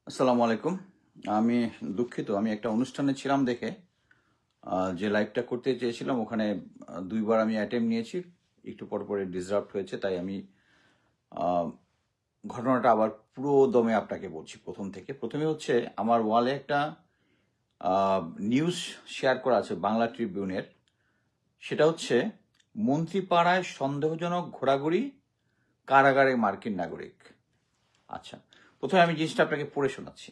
আসসালামু আলাইকুম। আমি দুঃখিত, আমি একটা অনুষ্ঠানে ছিলাম দেখে যে লাইভটা করতে চেয়েছিলাম ওখানে দুইবার আমি অ্যাটেম্প নিয়েছি, একটু পর পরে ডিসরাপ্ট হয়েছে, তাই আমি আহ, ঘটনাটা আবার পুরো দমে আপনাকে বলছি প্রথম থেকে। প্রথমে হচ্ছে আমার ওয়ালে একটা নিউজ শেয়ার করা আছে বাংলা ট্রিবিউনের। সেটা হচ্ছে মন্ত্রীপাড়ায় সন্দেহজনক ঘোরাঘুরি, কারাগারে মার্কিন নাগরিক। আচ্ছা, প্রথমে আমি জিনিসটা আপনাকে পড়ে শোনাচ্ছি।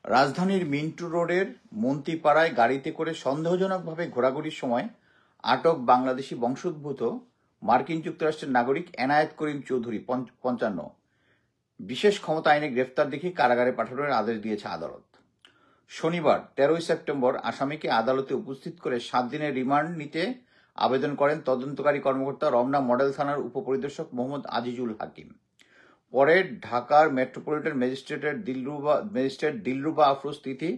রাজধানীর মিন্টু রোডের মন্ত্রীপাড়ায় গাড়িতে করে সন্দেহজনকভাবে ঘোরাঘুরির সময় আটক বাংলাদেশি বংশোদ্ভূত মার্কিন যুক্তরাষ্ট্রের নাগরিক এনায়েত করিম চৌধুরী 55 বিশেষ ক্ষমতা আইনে গ্রেফতার দেখিয়ে কারাগারে পাঠানোর আদেশ দিয়েছে আদালত। শনিবার 13 সেপ্টেম্বর আসামিকে আদালতে উপস্থিত করে 7 দিনের রিমান্ড নিতে আবেদন করেন তদন্তকারী কর্মকর্তা রমনা মডেল থানার উপপরিদর্শক মোহাম্মদ আজিজুল হাকিম। পরে ঢাকার মেট্রোপলিটন ম্যাজিস্ট্রেট দিলরুবা আফরোজ তিথি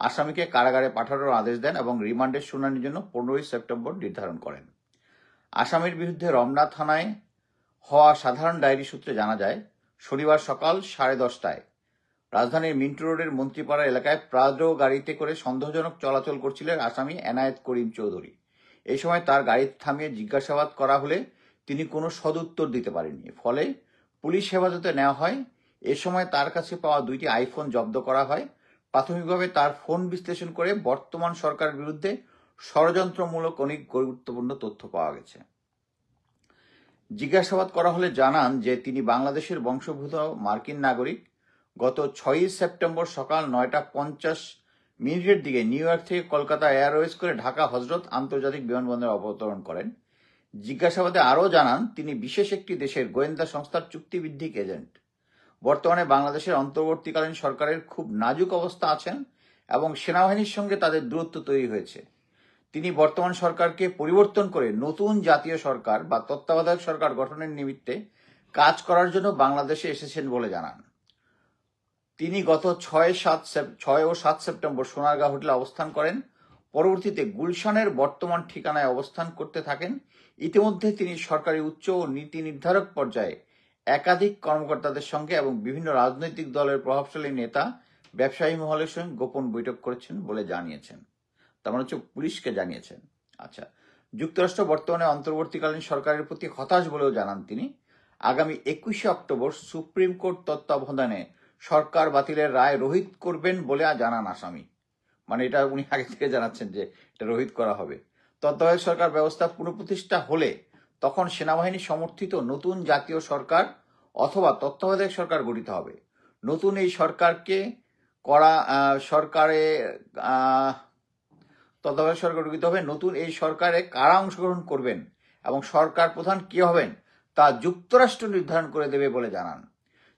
আসামিকে কারাগারে পাঠানোর আদেশ দেন এবং রিমান্ডের শুনানির জন্য 15 সেপ্টেম্বর নির্ধারণ করেন। আসামির বিরুদ্ধে রমনা থানায় হওয়া সাধারণ ডায়েরি সূত্রে জানা যায়, শনিবার সকাল 10:30টায় রাজধানীর মিন্টু রোডের মন্ত্রীপাড়া এলাকায় প্রাডো গাড়িতে করে সন্দেহজনক চলাচল করছিলেন আসামি এনায়েত করিম চৌধুরী। এই সময় তার গাড়ি থামিয়ে জিজ্ঞাসাবাদ করা হলে তিনি কোনো সদুত্তর দিতে পারেননি, ফলে পুলিশ হেফাজতে নেওয়া হয়। এ সময় তার কাছে পাওয়া 2টি আইফোন জব্দ করা হয়। প্রাথমিকভাবে তার ফোন বিশ্লেষণ করে বর্তমান সরকারের বিরুদ্ধে ষড়যন্ত্রমূলক অনেক গুরুত্বপূর্ণ তথ্য পাওয়া গেছে। জিজ্ঞাসাবাদ করা হলে জানান যে তিনি বাংলাদেশের বংশোদ্ভূত মার্কিন নাগরিক। গত 6 সেপ্টেম্বর সকাল 9:50 দিকে নিউ ইয়র্ক থেকে কলকাতা এয়ারওয়েজ করে ঢাকা হজরত আন্তর্জাতিক বিমানবন্দরে অবতরণ করেন। জিজ্ঞাসাবাদে আরও জানান তিনি বিশেষ একটি দেশের গোয়েন্দা সংস্থার চুক্তিভিত্তিক এজেন্ট। বর্তমানে বাংলাদেশের অন্তর্বর্তীকালীন সরকারের খুব নাজুক অবস্থা আছেন এবং সেনাবাহিনীর সঙ্গে তাদের দূরত্ব তৈরি হয়েছে। তিনি বর্তমান সরকারকে পরিবর্তন করে নতুন জাতীয় সরকার বা তত্ত্বাবধায়ক সরকার গঠনের নিমিত্তে কাজ করার জন্য বাংলাদেশে এসেছেন বলে জানান। তিনি গত 6 ও 7 সেপ্টেম্বর সোনারগাঁ হোটেলে অবস্থান করেন। পরবর্তীতে গুলশানের বর্তমান ঠিকানায় অবস্থান করতে থাকেন। ইতিমধ্যে তিনি সরকারি উচ্চ ও নীতি নির্ধারক পর্যায়ে একাধিক কর্মকর্তাদের সঙ্গে এবং বিভিন্ন রাজনৈতিক দলের প্রভাবশালী নেতা, ব্যবসায়ী মহলের সঙ্গে গোপন বৈঠক করেছেন বলে জানিয়েছেন। তার মানে হচ্ছে পুলিশকে জানিয়েছেন। আচ্ছা, যুক্তরাষ্ট্র বর্তমানে অন্তর্বর্তীকালীন সরকারের প্রতি হতাশ বলেও জানান তিনি। আগামী 21 অক্টোবর সুপ্রিম কোর্ট তত্ত্বাবধানে সরকার বাতিলের রায় রোহিত করবেন বলে জানান আসামি। মানে এটা উনি আগে থেকে জানাচ্ছেন যে এটা রোহিত করা হবে। তত্ত্বাবধায়ক সরকার ব্যবস্থা পুনঃপ্রতিষ্ঠা হলে তখন সেনাবাহিনী সমর্থিত নতুন জাতীয় সরকার অথবা তত্ত্বাবধায়ক সরকার গঠিত হবে। নতুন এই সরকারকে তত্ত্বাবধায়ক সরকার গঠিত হবে। নতুন এই সরকারে কারা অংশগ্রহণ করবেন এবং সরকার প্রধান কে হবেন তা যুক্তরাষ্ট্র নির্ধারণ করে দেবে বলে জানান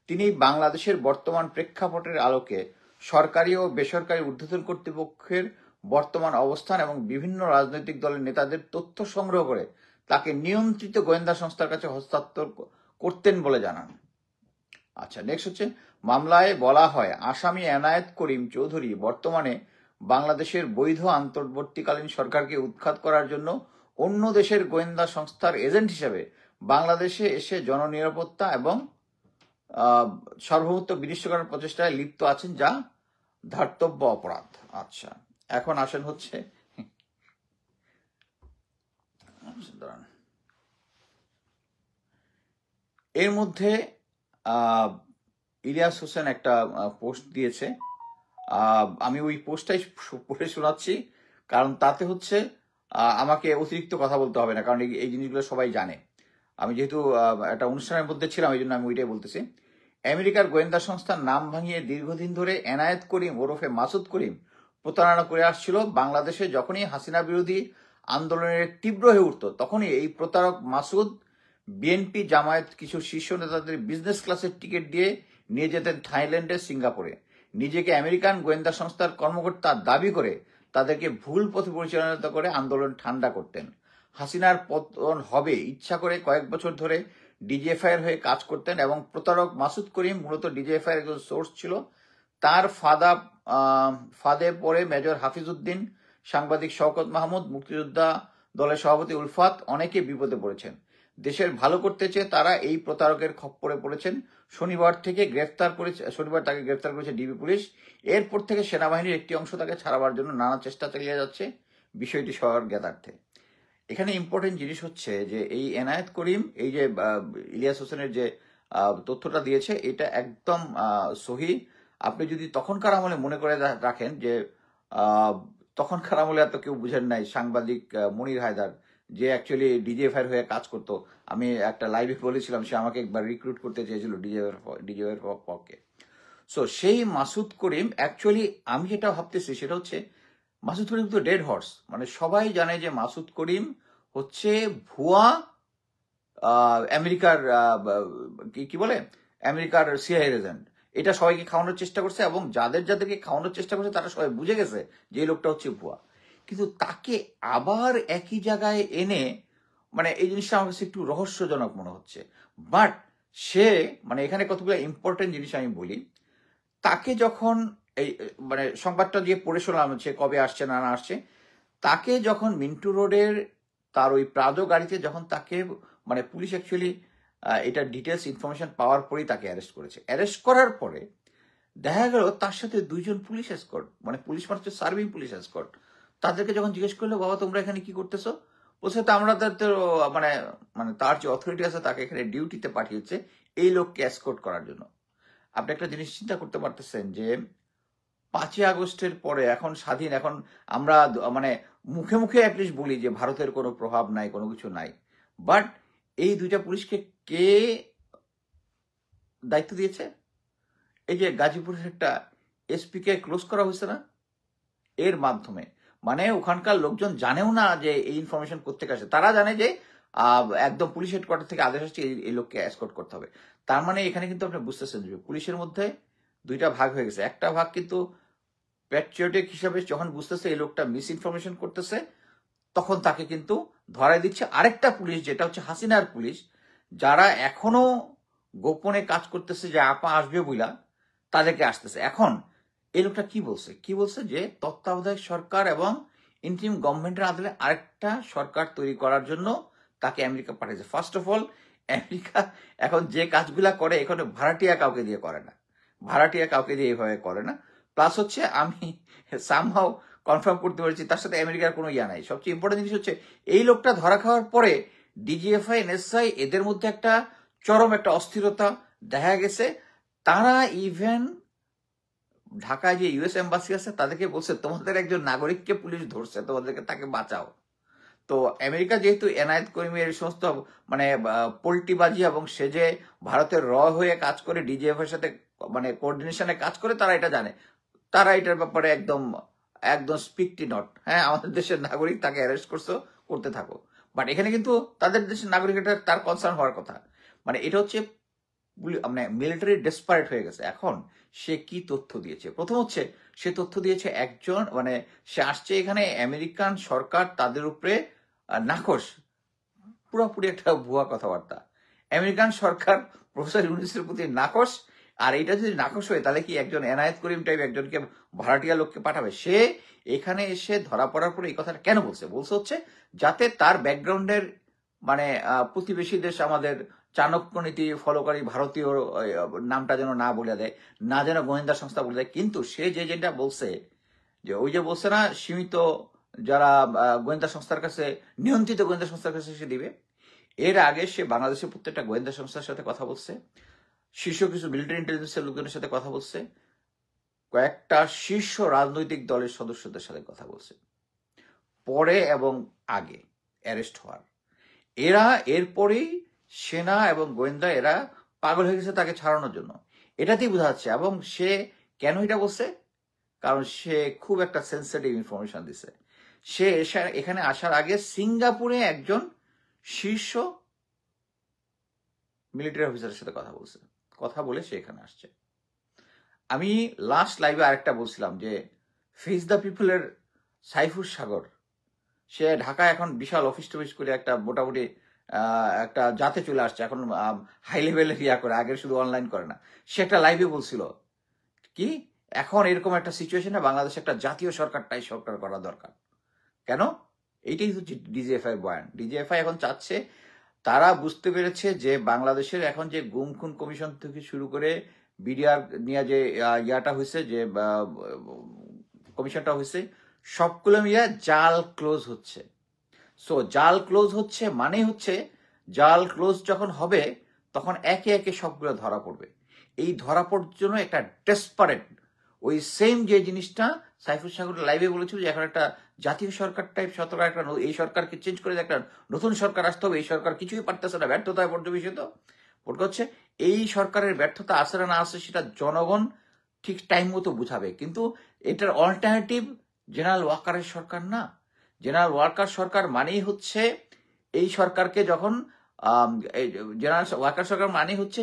তিনি। বাংলাদেশের বর্তমান প্রেক্ষাপটের আলোকে সরকারি ও বেসরকারি ঊর্ধ্বতন কর্তৃপক্ষের বর্তমান অবস্থান এবং বিভিন্ন রাজনৈতিক দলের নেতাদের তথ্য সংগ্রহ করে তাকে নিয়ন্ত্রিত গোয়েন্দা সংস্থার কাছে হস্তান্তর করতেন বলে জানান। আচ্ছা, নেক্সট হচ্ছে, মামলায় বলা হয় আসামি এনায়েত করিম চৌধুরী বর্তমানে বাংলাদেশের বৈধ অন্তর্বর্তীকালীন সরকারকে উৎখাত করার জন্য অন্য দেশের গোয়েন্দা সংস্থার এজেন্ট হিসেবে বাংলাদেশে এসে জননিরাপত্তা এবং সার্বভৌমত্ব বিনষ্ট করার প্রচেষ্টায় লিপ্ত আছেন, যা ধার্তব্য অপরাধ। আচ্ছা, এখন আসেন হচ্ছে এর মধ্যে ইলিয়াস হোসেন একটা পোস্ট দিয়েছে। আমি ওই পোস্টটাই পড়ে শোনাচ্ছি, কারণ তাতে হচ্ছে আমাকে অতিরিক্ত কথা বলতে হবে না, কারণ এই জিনিসগুলো সবাই জানে। আমি যেহেতু একটা অনুষ্ঠানের মধ্যে ছিলাম এই জন্য আমি ওইটাই বলতেছি। আমেরিকার গোয়েন্দা সংস্থার নাম ভাঙিয়ে দীর্ঘদিন ধরে এনায়েত করিম ওরফে মাসুদ করিম প্রতারণা করে আসছিল। বাংলাদেশে যখনই হাসিনা বিরোধী আন্দোলনের তীব্র হয়ে উঠত তখনই এই প্রতারক মাসুদ বিএনপি জামায়াত কিছু শীর্ষ নেতাদের বিজনেস ক্লাসের টিকিট দিয়ে নিয়ে যেতেন থাইল্যান্ডে, সিঙ্গাপুরে। নিজেকে আমেরিকান গোয়েন্দা সংস্থার কর্মকর্তা দাবি করে তাদেরকে ভুল পথে পরিচালনা করে আন্দোলন ঠান্ডা করতেন। হাসিনার পতন হবে ইচ্ছা করে কয়েক বছর ধরে ডিজিএফআই এর হয়ে কাজ করতেন এবং প্রতারক মাসুদ করিম মূলত ডিজিএফআই এর একজন সোর্স ছিল। তার ফাঁদে পড়ে মেজর হাফিজ উদ্দিন, সাংবাদিক শওকত মাহমুদ, মুক্তিযোদ্ধা দলের সভাপতি উলফাত অনেকে বিপদে পড়েছেন। দেশের ভালো করতে চেয়ে তারা এই প্রতারকের খপ্পরে পড়েছেন। শনিবার তাকে গ্রেফতার করেছে ডিবি পুলিশ। এরপর থেকে সেনাবাহিনীর একটি অংশ তাকে ছাড়াবার জন্য নানা চেষ্টা চালিয়ে যাচ্ছে বিষয়টি সবার জ্ঞাতার্থে। এখানে ইম্পর্টেন্ট জিনিস হচ্ছে যে এই এনায়েত করিম এই যে ইলিয়াস হোসেনের যে তথ্যটা দিয়েছে এটা একদম সহি। আপনি যদি তখনকার আমলে মনে করে রাখেন যে তখনকার আমলে এত কেউ বুঝেন নাই, সাংবাদিক মনির হায়দার যে অ্যাকচুয়ালি ডিজিএফআই হয়ে কাজ করতো, আমি একটা লাইভে বলেছিলাম সে আমাকে একবার রিক্রুট করতে চেয়েছিল ডিজিএফআই পক্ষে। সো সেই মাসুদ করিম অ্যাকচুয়ালি আমি যেটা ভাবতেছি সেটা হচ্ছে মাসুদ করিম তো ডেড হর্স, মানে সবাই জানে যে মাসুদ করিম হচ্ছে ভুয়া আমেরিকার কি বলে আমেরিকার সিআইএ এজেন্ট। এটা সবাইকে খাওয়ানোর চেষ্টা করছে এবং যাদেরকে খাওয়ানোর চেষ্টা করছে তারা সবাই বুঝে গেছে যে এই লোকটা হচ্ছে ভুয়া। কিন্তু তাকে আবার একই জায়গায় এনে মানে এই জিনিসটা আমার কাছে একটু রহস্যজনক মনে হচ্ছে। বাট সে মানে এখানে কতগুলো ইম্পর্টেন্ট জিনিস আমি বলি। তাকে যখন এই মানে সংবাদটা দিয়ে পড়ে শোনালাম হচ্ছে কবে আসছে না আসছে, তাকে যখন মিন্টু রোডের তার ওই প্রাদো গাড়িতে যখন তাকে মানে পুলিশ অ্যাকচুয়ালি এটা ডিটেলস ইনফরমেশন পাওয়ার পরেই তাকে অ্যারেস্ট করেছে। অ্যারেস্ট করার পরে দেখা গেল তার সাথে দুইজন পুলিশ এসকর্ট, মানে পুলিশ মানে হচ্ছে সার্ভিং পুলিশ এসকর্ট। তাদেরকে যখন জিজ্ঞেস করলো বাবা তোমরা এখানে কি করতেছো, বলছে তো আমরা মানে মানে তার যে অথরিটি আছে তাকে এখানে ডিউটিতে পাঠিয়েছে এই লোককে এসকর্ট করার জন্য। আপনি একটা জিনিস চিন্তা করতে পারতেছেন যে 5ই আগস্টের পরে এখন স্বাধীন, এখন আমরা মানে মুখে মুখে অ্যাটলিস্ট বলি যে ভারতের কোনো প্রভাব নাই, কোনো কিছু নাই। বাট এই দুইটা পুলিশকে কে দায়িত্ব দিয়েছে? এই যে গাজীপুরের একটা এসপিকে ক্লোজ করা হয়েছে না এর মাধ্যমে, মানে ওখানকার লোকজন জানেও না যে এই ইনফরমেশন কোথেকে আসে। তারা জানে যে একদম পুলিশ হেডকোয়ার্টার থেকে আদেশ আসছে এই লোককে এসকর্ট করতে হবে। তার মানে এখানে কিন্তু আপনি বুঝতেছেন যে পুলিশের মধ্যে দুইটা ভাগ হয়ে গেছে। একটা ভাগ কিন্তু প্যাট্রিয়টিক হিসাবে যখন বুঝতেছে এই লোকটা মিস ইনফরমেশন করতেছে তখন তাকে কিন্তু ধরাই দিচ্ছে। আরেকটা পুলিশ যেটা হচ্ছে হাসিনার পুলিশ, যারা এখনো গোপনে কাজ করতেছে যে আপা আসবে বইলা তাদেরকে আসতেছে। এখন এই লোকটা কি বলছে যে তত্ত্বাবধায়ক সরকার এবং ইন্টারিম গভর্নমেন্টের আদলে আরেকটা সরকার তৈরি করার জন্য তাকে আমেরিকা পাঠিয়েছে। ফার্স্ট অফ অল আমেরিকা এখন যে কাজগুলা করে এখানে ভাড়াটিয়া কাউকে দিয়ে করে না, ভাড়াটিয়া কাউকে দিয়ে এইভাবে করে না। প্লাস হচ্ছে আমি সামহাও কনফার্ম করতে পেরেছি তার সাথে আমেরিকার কোনো ইয়া নাই। সবচেয়ে ইম্পর্টেন্ট জিনিস হচ্ছে এই লোকটা ধরা খাওয়ার পরে ডিজিএফআই এনএসআই এদের মধ্যে একটা চরম একটা অস্থিরতা দেখা গেছে। তারা ইভেন ঢাকায় যে ইউএস এম্বাসি আছে তাদেরকে বলছে তোমাদের একজন নাগরিককে পুলিশ ধরছে, তোমাদেরকে তাকে বাঁচাও। তো আমেরিকা যেহেতু এনায়েত করিমের সমস্ত মানে পোল্টিবাজি এবং সে যে ভারতের হয়ে কাজ করে ডিজিএফ এর সাথে মানে কোঅর্ডিনেশনে কাজ করে, তারা এটা জানে, তারা এটার ব্যাপারে একদম একদম স্পিকটি নট। হ্যাঁ আমাদের দেশের নাগরিক, তাকে অ্যারেস্ট করতে থাকো। বাট এখানে কিন্তু তাদের দেশের নাগরিক এটা তার কনসার্ন হওয়ার কথা। মানে এটা হচ্ছে মানে মিলিটারি ডেসপারেট হয়ে গেছে। এখন সে কি তথ্য দিয়েছে? প্রথম হচ্ছে সে তথ্য দিয়েছে একজন মানে সে আসছে এখানে আমেরিকান সরকার তাদের উপরে নাকশ, পুরোপুরি একটা ভুয়া কথাবার্তা। আমেরিকান সরকার প্রফেসর ইউনূসের প্রতি নাকশ। আর এটা যদি নাকশ হয় তাহলে কি একজন এনায়েত করিম টাইপ একজনকে ভাড়াটিয়া লোককে পাঠাবে? সে এখানে এসে ধরা পড়ার পরে এই কথাটা কেন বলছে হচ্ছে যাতে তার ব্যাকগ্রাউন্ডের মানে প্রতিবেশী দেশ আমাদের চাণক্য নীতি ফলোকারী ভারতীয় নামটা যেন না বলে দেয়, না যেন গোয়েন্দা সংস্থা বলে দেয়। কিন্তু সে যেটা বলছে যে ওই যে বলছে না সীমিত যারা গোয়েন্দা সংস্থার কাছে, নিয়ন্ত্রিত গোয়েন্দা সংস্থার কাছে সে দিবে। এর আগে সে বাংলাদেশের প্রত্যেকটা গোয়েন্দা সংস্থার সাথে কথা বলছে, শীর্ষ কিছু মিলিটারি ইন্টেলিজেন্সের লোকজনের সাথে কথা বলছে, কয়েকটা শীর্ষ রাজনৈতিক দলের সদস্যদের সাথে কথা বলছে পরে এবং আগে অ্যারেস্ট হওয়ার। এরা এরপরেই সেনা এবং গোয়েন্দা এরা পাগল হয়ে গেছে তাকে ছাড়ানোর জন্য, এটাতেই বোঝা যাচ্ছে। এবং সে কেন এটা বলছে? কারণ সে খুব একটা সেন্সিটিভ ইনফরমেশন দিছে। সে এখানে আসার আগে সিঙ্গাপুরে একজন শীর্ষ মিলিটারি অফিসারের সাথে কথা বলে সে এখানে আসছে। আমি লাস্ট লাইভে আরেকটা বলছিলাম যে ফেস দ্য পিপলের সাইফুর সাগর, সে ঢাকায় এখন বিশাল অফিস টফিস করে একটা মোটামুটি একটা জাতে চলে আসছে, এখন হাই লেভেলের ইয়া করে, আগের শুধু অনলাইন করে না। সে একটা লাইভে বলছিল কি এখন এরকম একটা সিচুয়েশনে বাংলাদেশে একটা জাতীয় সরকার করা দরকার। কেন? এইটাই হচ্ছে ডিজিএফআই বয়ান। ডিজিএফআই এখন চাচ্ছে, তারা বুঝতে পেরেছে যে বাংলাদেশের এখন যে গুম খুন কমিশন থেকে শুরু করে বিডিআর নিয়ে যে ইয়াটা হয়েছে, যে কমিশনটা হয়েছে, সবগুলো মিলে জাল ক্লোজ হচ্ছে। সো জাল ক্লোজ হচ্ছে মানে হচ্ছে, জাল ক্লোজ যখন হবে তখন একে একে সবগুলো ধরা পড়বে। এই ধরা পড়ার জন্য একটা ডেসপারেট, ওই সেম যে জিনিসটা সাইফুল সাগর লাইভে বলেছিল যে এখন একটা জাতীয় সরকার টাইপ সরকার, একটা এই সরকারকে চেঞ্জ করে একটা নতুন সরকার আসতে হবে, এই সরকার কিছুই পারতেছে না, ব্যর্থতায় পর্যবেসিত হচ্ছে। এই সরকারের ব্যর্থতা আসে না আসে সেটা জনগণ ঠিক টাইম মতো বুঝাবে, কিন্তু এটার অল্টারনেটিভ জেনারেল ওয়াকারের সরকার না। জেনারেল ওয়াকার সরকার মানেই হচ্ছে এই সরকারকে যখন জেনারেল ওয়াকার সরকার মানে হচ্ছে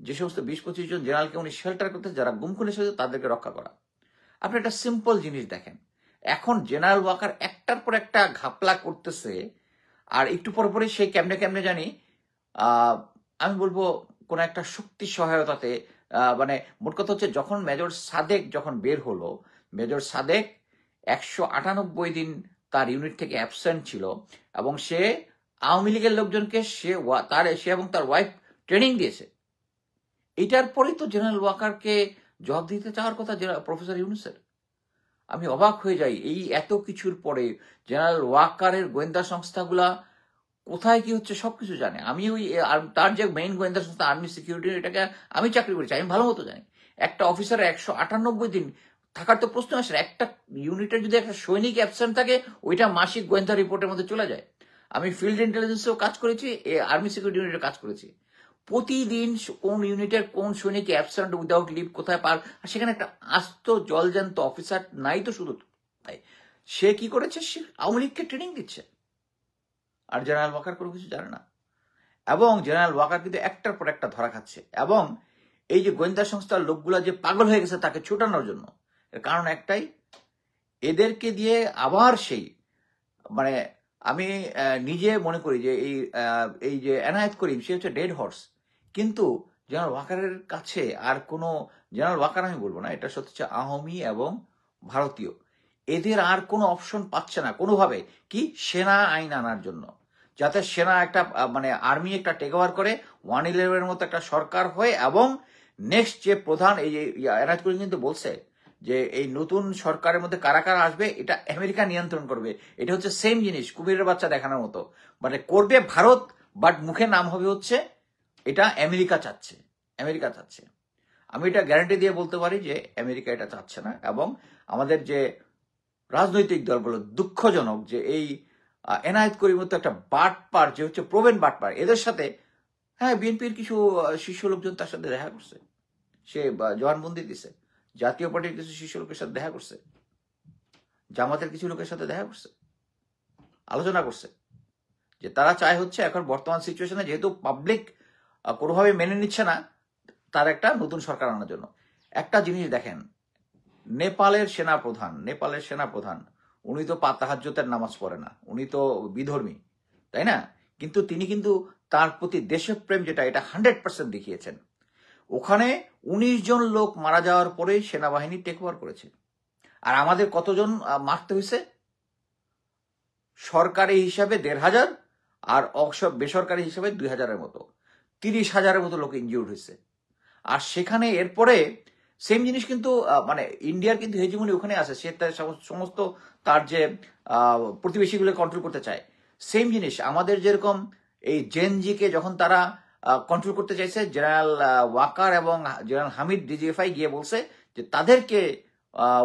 যে সমস্ত 20-25 জন জেনারেলকে উনি শেল্টার করতে, যারা গুম খুন এসেছে তাদেরকে রক্ষা করা। আপনি একটা সিম্পল জিনিস দেখেন, এখন জেনারেল ওয়াকার একটার পর একটা ঘাপলা করতেছে, আর একটু পর পরে সে কেমনে কেমনে জানি আমি বলবো কোন একটা শক্তি সহায়তাতে, মানে মোট কথা হচ্ছে যখন মেজর সাদেক যখন বের হলো, মেজর সাদেক 198 দিন তার ইউনিট থেকে অ্যাবসেন্ট ছিল, এবং সে আওয়ামী লীগের লোকজনকে সে এবং তার ওয়াইফ ট্রেনিং দিয়েছে। এটার পরেই তো জেনারেল ওয়াকারকে জবাব দিতে চাওয়ার কথা প্রফেসর ইউনূসের। আমি অবাক হয়ে যাই, এই এত কিছুর পরে জেনারেল ওয়াকারের গোয়েন্দা সংস্থাগুলা কোথায় কি হচ্ছে সবকিছু জানে। আমি ওই তার যে মেইন গোয়েন্দা সংস্থা আর্মি সিকিউরিটি, এটাকে আমি চাকরি করেছি, আমি ভালো মতো জানি। একটা অফিসার 198 দিন থাকার তো প্রশ্ন আসে না। একটা ইউনিটের যদি একটা সৈনিক অ্যাবসেন্ট থাকে, ওইটা মাসিক গোয়েন্দা রিপোর্টের মধ্যে চলে যায়। আমি ফিল্ড ইন্টেলিজেন্সেও কাজ করেছি, আর্মি সিকিউরিটি ইউনিটে কাজ করেছি। প্রতিদিন কোন ইউনিটের কোন সৈনিক অ্যাবসেন্ট উইদাউট লিভ কোথায় পার, আর সেখানে একটা আস্ত জলজান্ত অফিসার নাই তো শুধু তাই, সে কি করেছে, সে আওয়ামী লীগকে ট্রেনিং দিচ্ছে, আর জেনারেল ওয়াকার কোনো কিছু জানে না। এবং জেনারেল ওয়াকার কিন্তু একটার পর একটা ধরা খাচ্ছে, এবং এই যে গোয়েন্দা সংস্থার লোকগুলা যে পাগল হয়ে গেছে তাকে ছুটানোর জন্য, এর কারণ একটাই, এদেরকে দিয়ে আবার সেই মানে আমি নিজে মনে করি যে এই যে এনায়েত করিম, সে হচ্ছে ডেড হর্স, কিন্তু জেনারেল ওয়াকারের কাছে আর কোনো, জেনারেল ওয়াকার আমি বলবো না, এটা সত্যি হচ্ছে আওয়ামী এবং ভারতীয়, এদের আর কোনো অপশন পাচ্ছে না কোনোভাবে, কি সেনা আইন আনার জন্য, যাতে সেনা একটা মানে আর্মি একটা টেক ওভার করে 111 মতো একটা সরকার হয়, এবং নেক্সট যে প্রধান, এই যে এনায়েত করিম কিন্তু বলছে যে এই নতুন সরকারের মধ্যে কারা কারা আসবে এটা আমেরিকা নিয়ন্ত্রণ করবে। এটা হচ্ছে সেম জিনিস, কুমিরের বাচ্চা দেখানোর মতো, মানে করবে ভারত, বাট মুখে নাম হবে হচ্ছে এটা আমেরিকা চাচ্ছে, আমেরিকা চাচ্ছে। আমি এটা গ্যারান্টি দিয়ে বলতে পারি যে আমেরিকা এটা চাচ্ছে না। এবং আমাদের যে রাজনৈতিক দলগুলো, দুঃখজনক যে এই এনায়েত করিম মতো একটা বাটপার, যে হচ্ছে প্রবীণ বাটপার, এদের সাথে, হ্যাঁ বিএনপির কিছু শীর্ষ লোকজন তার সাথে দেখা করছে, সে জবানবন্দি দিছে, জাতীয় পার্টির কিছু শীর্ষ লোকের সাথে দেখা করছে, জামাতের কিছু লোকের সাথে দেখা করছে, আলোচনা করছে, যে তারা চায় হচ্ছে এখন বর্তমান সিচুয়েশনে যেহেতু পাবলিক কোনোভাবে মেনে নিচ্ছে না, তার একটা নতুন সরকার আনার জন্য। একটা জিনিস দেখেন, নেপালের সেনাপ্রধান উনি তো তাহাজ্জুদের নামাজ পড়ে না, উনি তো বিধর্মী, তাই না? কিন্তু তিনি কিন্তু তার প্রতি দেশপ্রেম যেটা, এটা 100% দেখিয়েছেন। ওখানে 19 জন লোক মারা যাওয়ার পরেই সেনাবাহিনী টেক ওভার করেছে। আর আমাদের কতজন মারতে হয়েছে? সরকারি হিসাবে 1,500, আর বেসরকারি হিসাবে 2,000-এর মতো, 30,000-এর মতো লোক ইনজিউর্ড হয়েছে। আর সেখানে এরপরে সেম জিনিস কিন্তু মানে ইন্ডিয়ার কিন্তু হেজিমনি ওখানে আছে, সে তার সমস্ত তার যে প্রতিবেশীগুলো কন্ট্রোল করতে চায়। সেম জিনিস আমাদের যেরকম এই জেনজিকে যখন তারা কন্ট্রোল করতে চাইছে, জেনারেল ওয়াকার এবং জেনারেল হামিদ ডিজিএফআই গিয়ে বলছে যে তাদেরকে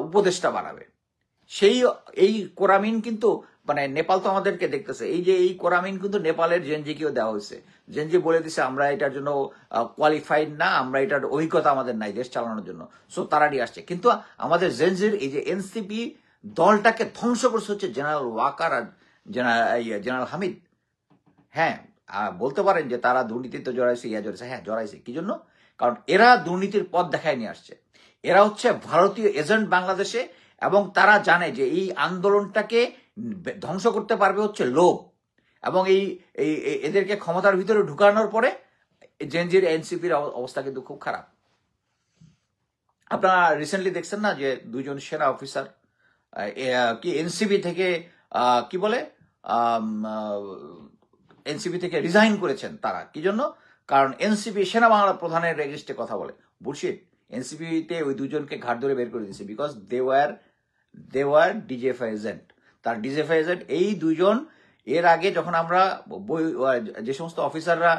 উপদেষ্টা বানাবে। এই কোরামিন কিন্তু মানে নেপাল তো আমাদেরকে দেখতেছে, এই যে এই কোরামিন কিন্তু নেপালের জেনজিকেও দেওয়া হয়েছে। জেনজি বলে দিছে আমরা এটার জন্য কোয়ালিফাইড না, আমরা এটার অভিজ্ঞতা আমাদের নাই দেশ চালানোর জন্য, সো তারা নিয়ে আসছে। কিন্তু আমাদের জেনজির এই যে এনসিপি দলটাকে ধ্বংস করছে হচ্ছে জেনারেল ওয়াকার আর জেনারেল হামিদ। হ্যাঁ বলতে পারেন যে তারা দুর্নীতিতে জড়াইছে, জড়াইছে, হ্যাঁ জড়াইছে। কি জন্য? কারণ এরা দুর্নীতির পথ দেখায় নিয়ে আসছে, এরা হচ্ছে ভারতীয় এজেন্ট বাংলাদেশে, এবং তারা জানে যে এই আন্দোলনটাকে ধ্বংস করতে পারবে হচ্ছে লোভ, এবং এদেরকে ক্ষমতার ভিতরে ঢুকানোর পরে জেনজির এনসিপির অবস্থা কিন্তু খুব খারাপ। আপনারা রিসেন্টলি দেখছেন না যে 2 জন সেনা অফিসার কি এনসিপি থেকে কি বলে এনসিপি থেকে রিজাইন করেছেন তারা। কি জন্য? কারণ এনসিপি সেনা বাংলা প্রধানের এগেইনস্টে কথা বলে। বুলশিট। এনসিপিতে ওই দুজনকে ঘাট ধরে বের করে দিয়েছে, because they were DGFI agent. তার ডিজিএফআই এজেন্ট এই দুজন। এর আগে যখন আমরা যে সমস্ত অফিসাররা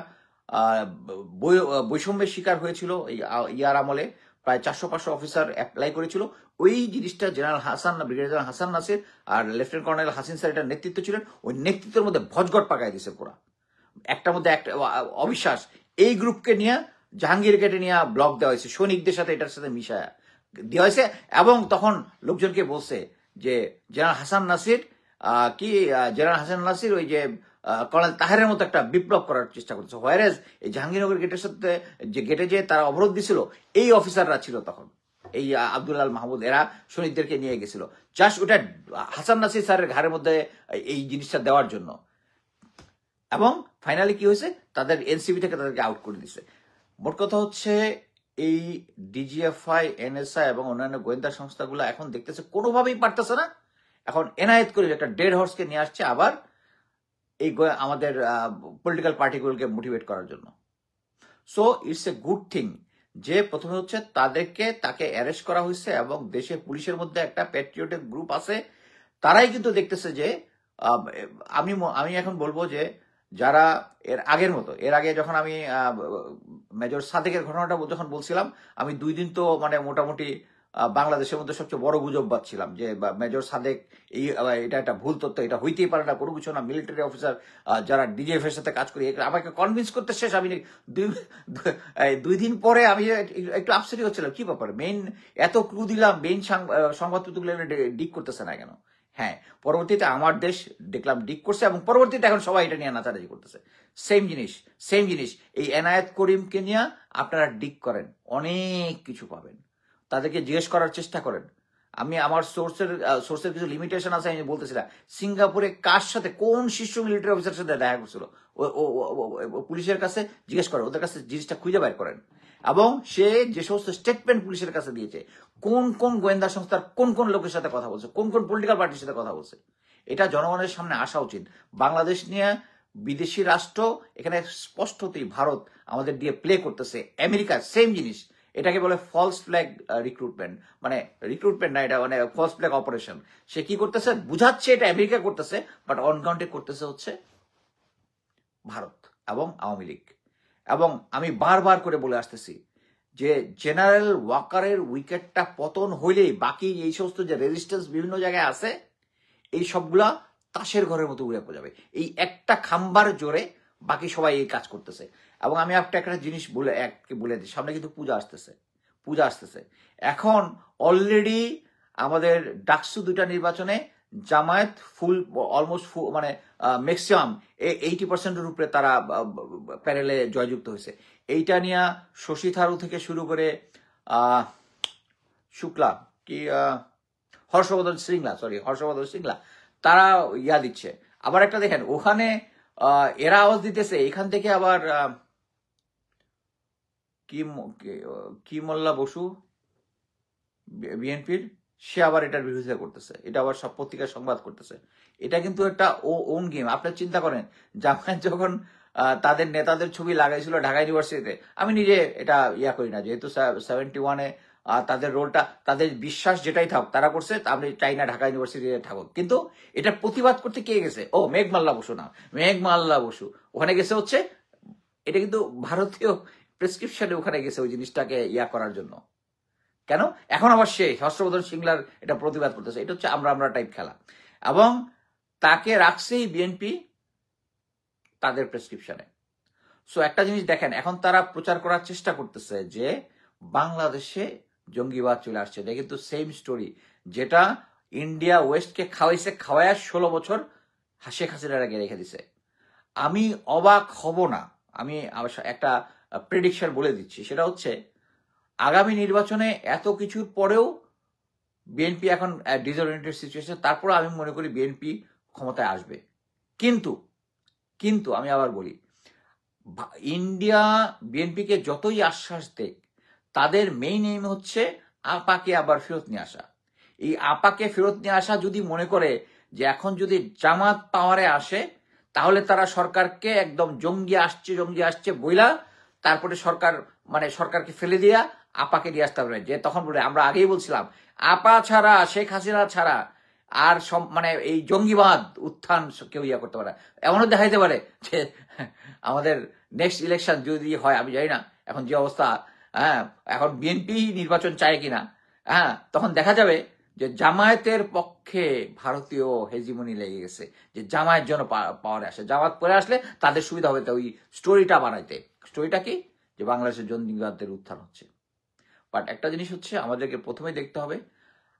বৈষম্যের শিকার হয়েছিল এই ইয়ার আমলে, প্রায় 400-500 অফিসার অ্যাপ্লাই করেছিল, ওই জিনিসটা ব্রিগেডিয়ার জেনারেল হাসান নাসির আর লেফটেন্যান্ট কর্নেল হাসিন স্যার এটার নেতৃত্ব ছিলেন। ওই নেতৃত্বের মধ্যে ভজগট পাকায় দিয়েছে পুরা। একটার মধ্যে একটা অবিশ্বাস, এই গ্রুপকে নিয়ে জাহাঙ্গীর গেটে নিয়ে ব্লক দেওয়া হয়েছে, সৈনিকদের সাথে এটার সাথে মিশায়া দেওয়া হয়েছে। এবং তখন লোকজনকে বলছে যে জেনারেল হাসান নাসির ওই যে কর্নেল তাহেরের মতো একটা বিপ্লব করার চেষ্টা করছে। হোয়ারেজ এই জাহাঙ্গীরনগর গেটের সাথে যে গেটে যে তারা অবরোধ দিছিল, এই অফিসাররা ছিল তখন, এই আব্দুল্লাহ মাহমুদ, এরা শহীদদেরকে নিয়ে গেছিল জাস্ট ওটা হাসান নাসির স্যারের ঘাড়ের মধ্যে এই জিনিসটা দেওয়ার জন্য। এবং ফাইনালি কি হয়েছে, তাদের এনসিপি থেকে তাদেরকে আউট করে দিছে। মোট কথা হচ্ছে এই ডিজিএফআই, এনএসআই এবং অন্যান্য গোয়েন্দা সংস্থাগুলো এখন দেখতেছে কোনোভাবেই পারতেছে না। এখন এনায়েত করে একটা ডেড হর্সকে নিয়ে আসছে আবার এই আমাদের পলিটিক্যাল পার্টিগুলোকে মোটিভেট করার জন্য। So it's a good thing যে প্রথমে হচ্ছে তাকে অ্যারেস্ট করা হয়েছে এবং দেশে পুলিশের মধ্যে একটা প্যাট্রিয়টিক গ্রুপ আছে, তারাই কিন্তু দেখতেছে যে আমি এখন বলবো যে যারা এর আগে যখন আমি মেজর সাদেকের ঘটনাটা যখন বলছিলাম, আমি 2 দিন তো মানে মোটামুটি বাংলাদেশের মধ্যে সবচেয়ে বড় গুজব বাজছিলাম যে মেজর সাদেক এটা একটা ভুল তথ্য, এটা হইতেই পারে না, কোনো কিছু না, মিলিটারি অফিসার যারা ডিজিএফ এর সাথে কাজ করি, আমাকে কনভিন্স করতে শেষ। আমি 2 দিন পরে আমি একটু আপসেট হচ্ছিলাম, কি ব্যাপার, মেইন এত ক্লু দিলাম, মেইন সংবাদপত্রগুলো ডিক করতেছে না কেন? হ্যাঁ, পরবর্তীতে আমার দেশ দেখলাম ডিক করছে এবং পরবর্তীতে এখন সবাই এটা নিয়ে নাচানাচি করতেছে। সেম জিনিস এই এনায়েত করিমকে নিয়ে আপনারা ডিক করেন, অনেক কিছু পাবেন, তাদেরকে জিজ্ঞেস করার চেষ্টা করেন। আমি আমার সোর্সের কিছু লিমিটেশন আছে, আমি বলতেছিলাম সিঙ্গাপুরে কার সাথে, কোন শীর্ষ মিলিটারি অফিসারের সাথে দেখা করছিল, পুলিশের কাছে জিজ্ঞেস করেন, ওদের কাছে জিনিসটা খুঁজে বের করেন। এবং সে যে সমস্ত স্টেটমেন্ট পুলিশের কাছে দিয়েছে, কোন কোন গোয়েন্দা সংস্থার কোন কোন লোকের সাথে কথা বলছে, কোন কোন পলিটিক্যাল পার্টির সাথে কথা বলছে, এটা জনগণের সামনে আসা উচিত। বাংলাদেশ নিয়ে বিদেশি রাষ্ট্র এখানে স্পষ্টতই ভারত আমাদের দিয়ে প্লে করতেছে, আমেরিকা সেম জিনিস, এটাকে বলে ফলস ফ্ল্যাগ রিক্রুটমেন্ট, মানে রিক্রুটমেন্ট না, এটা মানে ফলস ফ্ল্যাগ অপারেশন। সে কি করতেছে, বুঝাচ্ছে এটা আমেরিকা করতেছে, বাট অন গ্রাউন্ডে করতেছে হচ্ছে ভারত এবং আওয়ামী লীগ। এবং আমি বারবার করে বলে আসতেছি যে জেনারেল ওয়াকারের উইকেটটা পতন হইলেই বাকি এই সমস্ত যে রেজিস্ট্যান্স বিভিন্ন জায়গায় আছে, এই সবগুলা তাসের ঘরের মতো উড়ে যাবে। এই একটা খাম্বার জোরে বাকি সবাই এই কাজ করতেছে। এবং আমি একটা জিনিস বলে দিই, সামনে কিন্তু পূজা আসতেছে। এখন অলরেডি আমাদের ডাকসু 2টা নির্বাচনে জামায়াত অলমোস্ট মানে ম্যাক্সিমাম 80%-এর উপরে তারা প্যানেলে জয়যুক্ত হয়েছে। এইটা নিয়ে শশী থারুর থেকে শুরু করে হর্ষবর্ধন শ্রিংলা তারা দিচ্ছে। আবার একটা দেখেন, ওখানে এরা আওয়াজ দিতেছে, এখান থেকে আবার কি মোল্লা বসু বিএনপির, সে আবার এটার বিরোধিতা করতেছে, এটা আবার সব পত্রিকার সংবাদ করতেছে। এটা কিন্তু একটা ওন গেম। আপনার চিন্তা করেন, জামায়াত যখন তাদের নেতাদের ছবি লাগাইছিল ঢাকা ইউনিভার্সিটিতে, আমি নিজে এটা করি না, যেহেতু 71-এ তাদের রোলটা, তাদের বিশ্বাস যেটাই থাকুক তারা করছে, আমি চাই না ঢাকা ইউনিভার্সিটিতে থাকুক। কিন্তু এটা প্রতিবাদ করতে কে গেছে? মেঘমাল্লা বসু ওখানে গেছে হচ্ছে, এটা কিন্তু ভারতীয় প্রেসক্রিপশনে ওখানে গেছে ওই জিনিসটাকে করার জন্য। কেন এখন আবার সে হর্ষবর্ধন শ্রিংলার এটা প্রতিবাদ করতেছে? এটা হচ্ছে আমরা টাইপ খেলা। এবং তাকে রাখছেই বিএনপি তাদের প্রেসক্রিপশনে। সো একটা জিনিস দেখেন, এখন তারা প্রচার করার চেষ্টা করতেছে যে বাংলাদেশে জঙ্গিবাদ চলে আসছে। এটা কিন্তু সেম স্টোরি যেটা ইন্ডিয়া ওয়েস্টকে খাওয়ায় 16 বছর শেখ হাসিনার আগে রেখে দিছে। আমি অবাক হব না, আমি একটা প্রেডিকশন বলে দিচ্ছি, সেটা হচ্ছে আগামী নির্বাচনে এত কিছুর পরেও বিএনপি এখন ডিসঅরিয়েন্টেড সিচুয়েশন, তারপরে আমি মনে করি বিএনপি ক্ষমতায় আসবে। কিন্তু আমি আবার বলি, ইন্ডিয়া বিএনপিকে যতই আশ্বাস দেখ, তাদের মেইন এইম হচ্ছে আপাকে আবার ফেরত নিয়ে আসা। এই আপাকে ফেরত নিয়ে আসা যদি মনে করে যে এখন যদি জামাত পাওয়ারে আসে তাহলে তারা সরকারকে একদম জঙ্গি আসছে বইলা তারপরে সরকারকে ফেলে দিয়া আপাকে দিয়ে আসতে হবে। যে তখন বলে আমরা আগেই বলছিলাম আপা ছাড়া, শেখ হাসিনা ছাড়া আর এই জঙ্গিবাদ উত্থান কেউ করতে পারে। এমনও দেখা যেতে পারে যে আমাদের নেক্সট ইলেকশন যদি হয়, আমি জানি না এখন যে অবস্থা, হ্যাঁ, এখন বিএনপি নির্বাচন চায় কিনা, হ্যাঁ, তখন দেখা যাবে যে জামায়াতের পক্ষে ভারতীয় হেজিমনি লেগে গেছে, যে জামায়াত জন্য পাওয়ারে আসে, জামাত পরে আসলে তাদের সুবিধা হবে। তো ওই স্টোরিটা বানাইতে, স্টোরিটা কি, যে বাংলাদেশের জঙ্গিবাদের উত্থান হচ্ছে। বাট একটা জিনিস হচ্ছে, আমাদেরকে প্রথমে দেখতে হবে,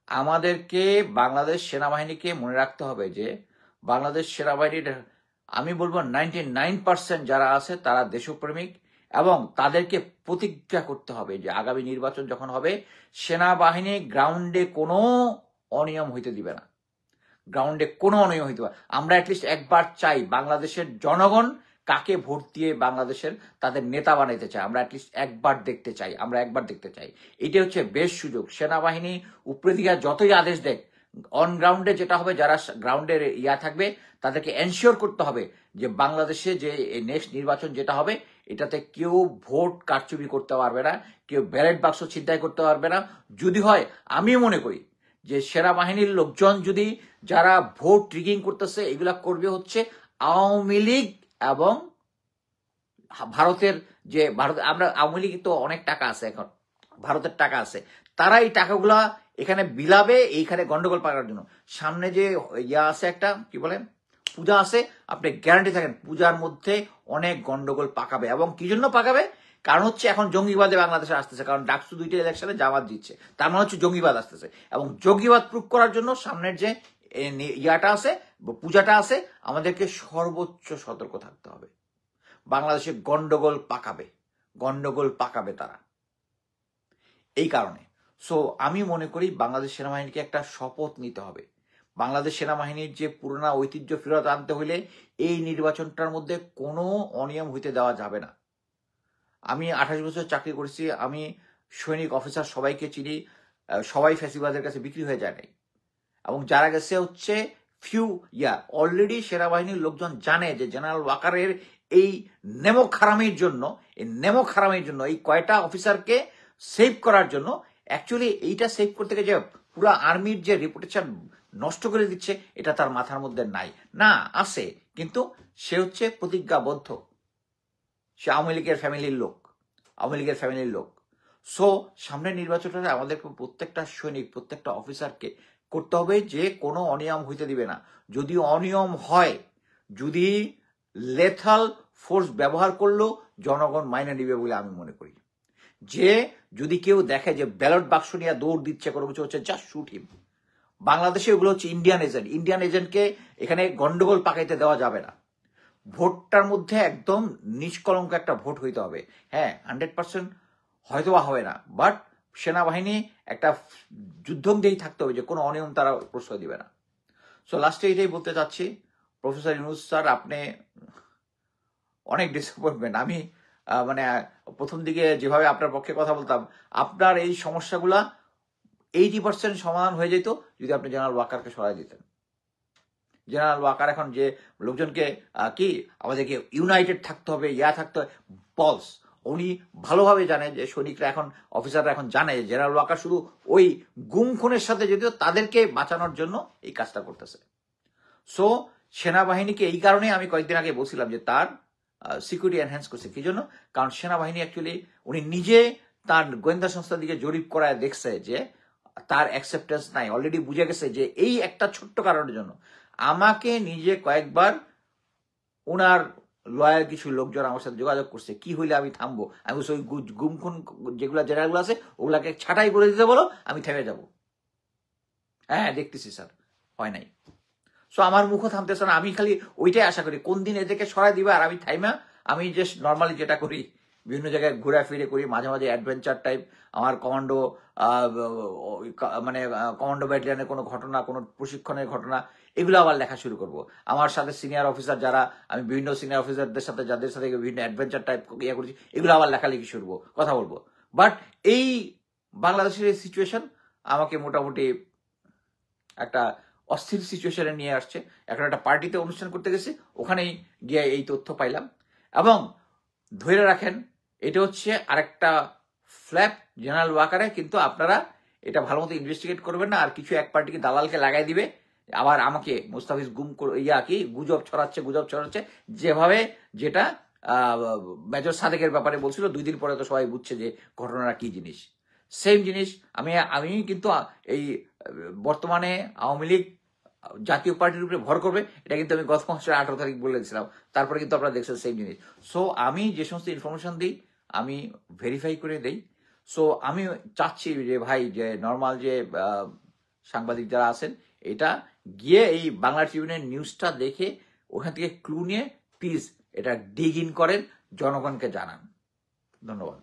আমাদেরকে বাংলাদেশ সেনাবাহিনীকে মনে রাখতে হবে যে বাংলাদেশ সেনাবাহিনীর আমি বলবো 99% যারা আছে তারা দেশপ্রেমিক, এবং তাদেরকে প্রতিজ্ঞা করতে হবে যে আগামী নির্বাচন যখন হবে সেনাবাহিনী গ্রাউন্ডে কোনো অনিয়ম হইতে দিবে না, গ্রাউন্ডে কোনো অনিয়ম হইতে পারে। আমরা অ্যাটলিস্ট একবার চাই বাংলাদেশের জনগণ কাকে ভোট দিয়ে বাংলাদেশের তাদের নেতা বানাইতে চায়, আমরা অ্যাটলিস্ট একবার দেখতে চাই। এটা হচ্ছে বেশ সুযোগ। সেনাবাহিনী উপরে দিকে যতই আদেশ দেখ, অন গ্রাউন্ডে যেটা হবে, যারা গ্রাউন্ডের থাকবে তাদেরকে এনশিওর করতে হবে যে বাংলাদেশে যে নেক্সট নির্বাচন যেটা হবে এটাতে কেউ ভোট কারচুপি করতে পারবে না, কেউ ব্যালট বাক্স ছিনতাই করতে পারবে না। যদি হয়, আমি মনে করি যে সেনাবাহিনীর লোকজন যদি যারা ভোট ট্রিগিং করতেছে এগুলা করবে হচ্ছে আওয়ামী লীগ এবং ভারতের আমরা আওয়ামী লীগ তো অনেক টাকা আছে, এখন ভারতের টাকা আছে, তারা এই টাকাগুলা এখানে বিলাবে এইখানে গন্ডগোল পাকার জন্য। সামনে যে আছে একটা কি বলে পূজা আছে, আপনি গ্যারান্টি থাকেন পূজার মধ্যে অনেক গন্ডগোল পাকাবে। এবং কি জন্য পাকাবে? কারণ হচ্ছে এখন জঙ্গিবাদে বাংলাদেশে আসতেছে, কারণ ডাকসু 2টা ইলেকশনে জামাত দিচ্ছে, তার মানে হচ্ছে জঙ্গিবাদ আসতেছে। এবং জঙ্গিবাদ প্রুফ করার জন্য সামনের যে আছে, পূজাটা আছে, আমাদেরকে সর্বোচ্চ সতর্ক থাকতে হবে। বাংলাদেশে গন্ডগোল পাকাবে তারা, এই কারণে। সো আমি মনে করি বাংলাদেশ সেনাবাহিনীকে একটা শপথ নিতে হবে। বাংলাদেশ সেনাবাহিনীর যে পুরোনো ঐতিহ্য ফেরত আনতে হলে এই নির্বাচনটার মধ্যে কোনো অনিয়ম হইতে দেওয়া যাবে না। আমি 28 বছর চাকরি করেছি, আমি সৈনিক অফিসার সবাইকে চিনি, সবাই ফ্যাসিবাদের কাছে বিক্রি হয়ে যায় নাই। এবং যারা গেছে হচ্ছে অলরেডি সেনাবাহিনীর লোকজন জানে যে জেনারেল ওয়াকারের এই নেমক হারামির জন্য এই কয়টা অফিসারকে সেভ করার জন্য, অ্যাকচুয়ালি এইটা সেভ করতে গিয়ে যে পুরো আর্মির যে রেপুটেশন নষ্ট করে দিচ্ছে, এটা তার মাথার মধ্যে নাই, না আছে, কিন্তু সে হচ্ছে প্রতিজ্ঞাবদ্ধ, সে আওয়ামী লীগের ফ্যামিলির লোক। সো সামনের নির্বাচনটা আমাদের প্রত্যেকটা সৈনিক, প্রত্যেকটা অফিসারকে করতে হবে যে কোনো অনিয়ম হইতে দিবে না। যদি অনিয়ম হয়, যদি লেথাল ফোর্স ব্যবহার করলেও জনগণ মাইনে নিবে বলে আমি মনে করি। যে যদি কেউ দেখে যে ব্যালট বাক্স নিয়ে দৌড় দিচ্ছে, কোনো কিছু হচ্ছে, জাস্ট শুট হিম। বাংলাদেশে ওগুলো হচ্ছে ইন্ডিয়ান এজেন্টকে এখানে গন্ডগোল পাকাইতে দেওয়া যাবে না। ভোটটার মধ্যে একদম নিষ্কলঙ্ক একটা ভোট হইতে হবে। হ্যাঁ, 100% হয়তো হবে না, বাট সেনাবাহিনী একটা যুদ্ধ দিয়েই থাকতে হবে যে কোনো অনিয়ম তারা প্রশ্রয় দিবে না। সো লাস্টে এটাই বলতে চাচ্ছি, প্রফেসর ইউনূস স্যার, আপনি অনেক ডিসঅ্যাপয়েন্টমেন্ট। আমি প্রথম দিকে যেভাবে আপনার পক্ষে কথা বলতাম, আপনার এই সমস্যাগুলা 80% সমাধান হয়ে যেত যদি আপনি জেনারেল ওয়াকারকে সরাই দিতেন। জেনারেল ওয়াকার এখন যে লোকজনকে কি আমাদেরকে ইউনাইটেড থাকতে হবে, থাকতে হবে, পলস, উনি ভালোভাবে জানে যে সৈনিকরা এখন, অফিসাররা এখন জানে যে জেনারেল ওয়াকার শুধু ওই গুম খুনের সাথে যদিও তাদেরকে বাঁচানোর জন্য এই কাজটা করতেছে। সো সেনাবাহিনীকে এই কারণে আমি কয়েকদিন আগে বলছিলাম যে তার সিকিউরিটি এনহ্যান্স করছে। কি জন্য? কারণ সেনাবাহিনী অ্যাকচুয়ালি উনি নিজে তার গোয়েন্দা সংস্থার দিকে জরিপ করায় দেখছে যে তার অ্যাকসেপ্টেন্স নাই, অলরেডি বুঝে গেছে যে এই একটা ছোট্ট কারণের জন্য। আমাকে নিজে কয়েকবার ওনার লয়াল কিছু লোকজন আমার সাথে যোগাযোগ করছে, কি হইলে আমি থামবো। আমি ওই গুম খুন যেগুলো জেনারেলগুলো আছে ওগুলাকে ছাঁটাই করে দিতে বলো, আমি থেমে যাব। হ্যাঁ, দেখতেছি স্যার, হয় নাই। সো আমার মুখও থামতেছে না, আমি খালি ওইটাই আশা করি কোন দিন এদেরকে সরাই দিবে আর আমি থাইমা, আমি জাস্ট নর্মালি যেটা করি বিভিন্ন জায়গায় ঘুরে ফিরে করি, মাঝে মাঝে অ্যাডভেঞ্চার টাইপ, আমার কমান্ডো ব্যাটালিয়নের কোনো ঘটনা, কোনো প্রশিক্ষণের ঘটনা, এগুলো আবার লেখা শুরু করব। আমার সাথে সিনিয়র অফিসার যারা, আমি বিভিন্ন সিনিয়র অফিসারদের সাথে যাদের সাথে বিভিন্ন অ্যাডভেঞ্চার টাইপ করেছি, এগুলো আবার লেখালেখি শুরু কথা বলবো। বাট এই বাংলাদেশের এই সিচুয়েশন আমাকে মোটামুটি একটা অস্থির সিচুয়েশনে নিয়ে আসছে। এখন একটা পার্টিতে অনুষ্ঠান করতে গেছে, ওখানেই গিয়ে এই তথ্য পাইলাম। এবং ধরে রাখেন, এটা হচ্ছে আরেকটা ফ্ল্যাপ জেনারেল ওয়াকারে, কিন্তু আপনারা এটা ভালো মতো ইনভেস্টিগেট করবেন না, আর কিছু এক পার্টিকে দালালকে লাগাই দিবে, আবার আমাকে মুস্তাফিজ গুজব ছড়াচ্ছে, যেভাবে যেটা মেজর সাদেকের ব্যাপারে বলছিল, 2 দিন পরে তো সবাই বুঝছে যে ঘটনাটা কি জিনিস। সেম জিনিস আমি কিন্তু এই বর্তমানে আওয়ামী লীগ জাতীয় পার্টির উপরে ভর করবে, এটা কিন্তু আমি গত মাসের 18 তারিখ বলেছিলাম। তারপরে কিন্তু আপনারা দেখছেন সেম জিনিস। সো আমি যে সমস্ত ইনফরমেশন দিই, আমি ভেরিফাই করে দেই। সো আমি চাচ্ছি যে ভাই, যে নর্মাল যে সাংবাদিক যারা আছেন, এটা গিয়ে এই বাংলা ট্রিবিউনের নিউজটা দেখে ওখান থেকে ক্লু নিয়ে প্লিজ এটা ডিগ ইন করেন, জনগণকে জানান। ধন্যবাদ।